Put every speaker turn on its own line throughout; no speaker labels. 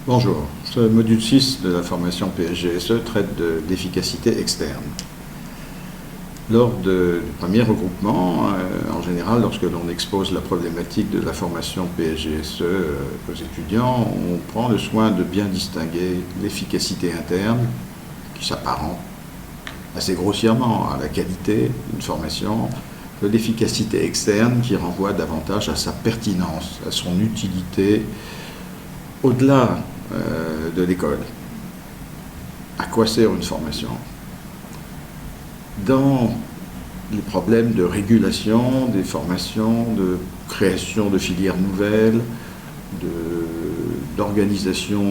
Bonjour, ce module 6 de la formation PSGSE traite de l'efficacité externe. Lors du premier regroupement, en général, lorsque l'on expose la problématique de la formation PSGSE aux étudiants, on prend le soin de bien distinguer l'efficacité interne, qui s'apparente assez grossièrement à la qualité d'une formation, de l'efficacité externe qui renvoie davantage à sa pertinence, à son utilité au-delà de l'école. À quoi sert une formation? Dans les problèmes de régulation des formations, de création de filières nouvelles, d'organisation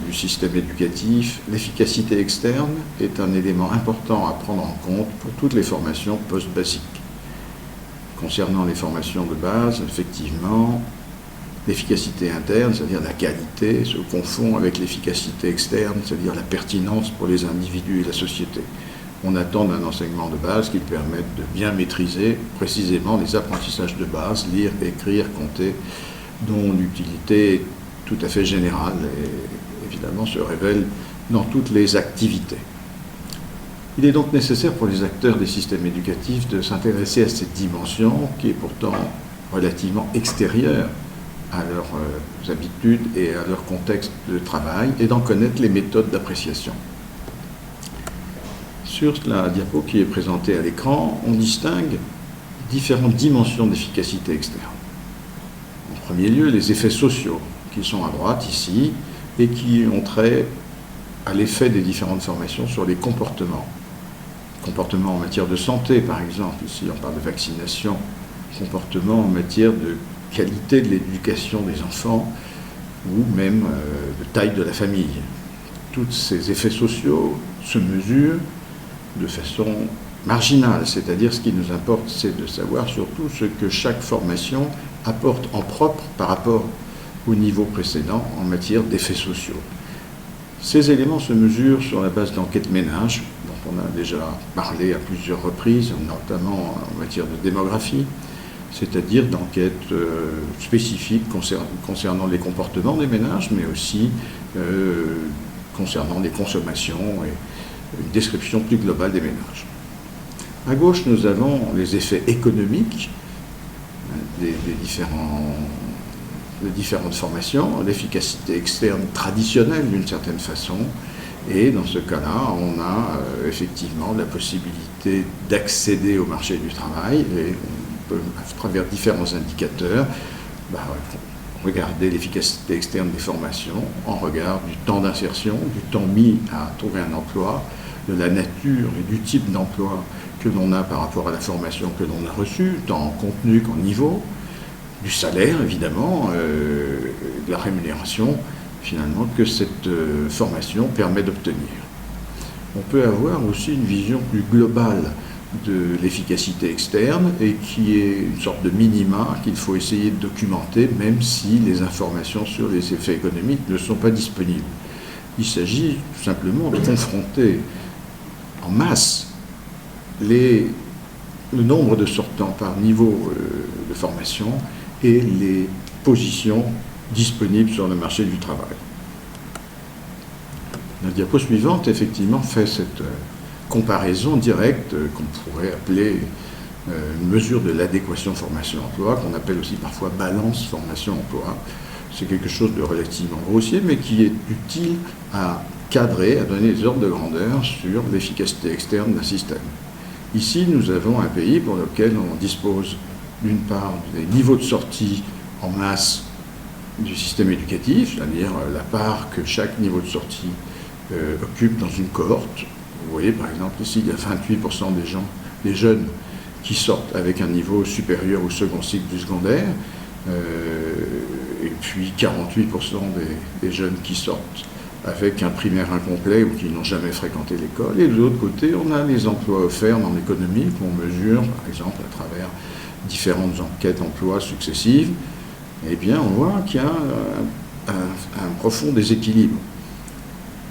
du système éducatif, l'efficacité externe est un élément important à prendre en compte pour toutes les formations post-basiques. Concernant les formations de base, effectivement, l'efficacité interne, c'est-à-dire la qualité, se confond avec l'efficacité externe, c'est-à-dire la pertinence pour les individus et la société. On attend d'un enseignement de base qu'il permette de bien maîtriser précisément les apprentissages de base, lire, écrire, compter, dont l'utilité est tout à fait générale et évidemment se révèle dans toutes les activités. Il est donc nécessaire pour les acteurs des systèmes éducatifs de s'intéresser à cette dimension qui est pourtant relativement extérieure à leurs habitudes et à leur contexte de travail et d'en connaître les méthodes d'appréciation. Sur la diapo qui est présentée à l'écran, on distingue différentes dimensions d'efficacité externe. En premier lieu, les effets sociaux qui sont à droite ici et qui ont trait à l'effet des différentes formations sur les comportements. Comportements en matière de santé, par exemple, ici on parle de vaccination, comportements en matière de qualité de l'éducation des enfants ou même de taille de la famille. Tous ces effets sociaux se mesurent de façon marginale, c'est-à-dire ce qui nous importe, c'est de savoir surtout ce que chaque formation apporte en propre par rapport au niveau précédent en matière d'effets sociaux. Ces éléments se mesurent sur la base d'enquêtes ménages, dont on a déjà parlé à plusieurs reprises, notamment en matière de démographie, c'est-à-dire d'enquêtes spécifiques concernant les comportements des ménages, mais aussi concernant les consommations et une description plus globale des ménages. À gauche, nous avons les effets économiques des différentes formations, l'efficacité externe traditionnelle d'une certaine façon, et dans ce cas-là, on a effectivement la possibilité d'accéder au marché du travail, et on peut, à travers différents indicateurs, regarder l'efficacité externe des formations en regard du temps d'insertion, du temps mis à trouver un emploi, de la nature et du type d'emploi que l'on a par rapport à la formation que l'on a reçue, tant en contenu qu'en niveau, du salaire évidemment, de la rémunération finalement que cette formation permet d'obtenir. On peut avoir aussi une vision plus globale de l'efficacité externe et qui est une sorte de minima qu'il faut essayer de documenter même si les informations sur les effets économiques ne sont pas disponibles. Il s'agit tout simplement de confronter en masse le nombre de sortants par niveau de formation et les positions disponibles sur le marché du travail. La diapo suivante, effectivement, fait cette comparaison directe qu'on pourrait appeler une mesure de l'adéquation formation-emploi, qu'on appelle aussi parfois balance formation-emploi. C'est quelque chose de relativement grossier, mais qui est utile à cadrer, à donner des ordres de grandeur sur l'efficacité externe d'un système. Ici, nous avons un pays pour lequel on dispose d'une part des niveaux de sortie en masse du système éducatif, c'est-à-dire la part que chaque niveau de sortie occupe dans une cohorte. Vous voyez par exemple ici, il y a 28% des jeunes qui sortent avec un niveau supérieur au second cycle du secondaire, et puis 48% des jeunes qui sortent avec un primaire incomplet ou qui n'ont jamais fréquenté l'école. Et de l'autre côté, on a les emplois offerts dans l'économie qu'on mesure, par exemple, à travers différentes enquêtes d'emploi successives. Eh bien, on voit qu'il y a un profond déséquilibre.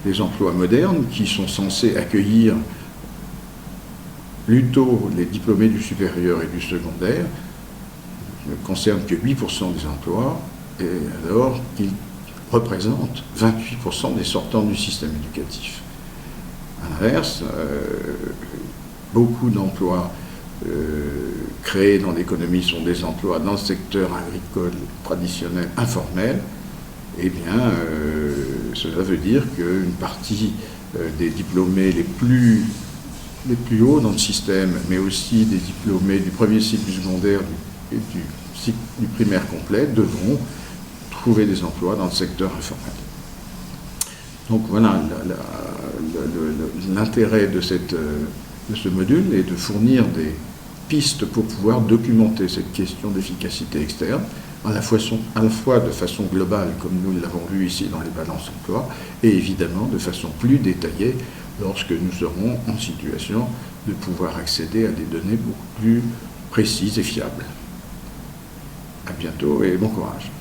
Les emplois modernes qui sont censés accueillir plutôt les diplômés du supérieur et du secondaire ne concernent que 8% des emplois, et alors qu'ils représentent 28% des sortants du système éducatif. À l'inverse, beaucoup d'emplois créés dans l'économie sont des emplois dans le secteur agricole traditionnel informel. Eh bien, cela veut dire qu'une partie des diplômés les plus hauts dans le système, mais aussi des diplômés du premier cycle du secondaire et du cycle du primaire complet, devront trouver des emplois dans le secteur informel. Donc voilà, l'intérêt de ce module est de fournir des pistes pour pouvoir documenter cette question d'efficacité externe, à la fois de façon globale, comme nous l'avons vu ici dans les balances emploi, et évidemment de façon plus détaillée lorsque nous serons en situation de pouvoir accéder à des données beaucoup plus précises et fiables. À bientôt et bon courage.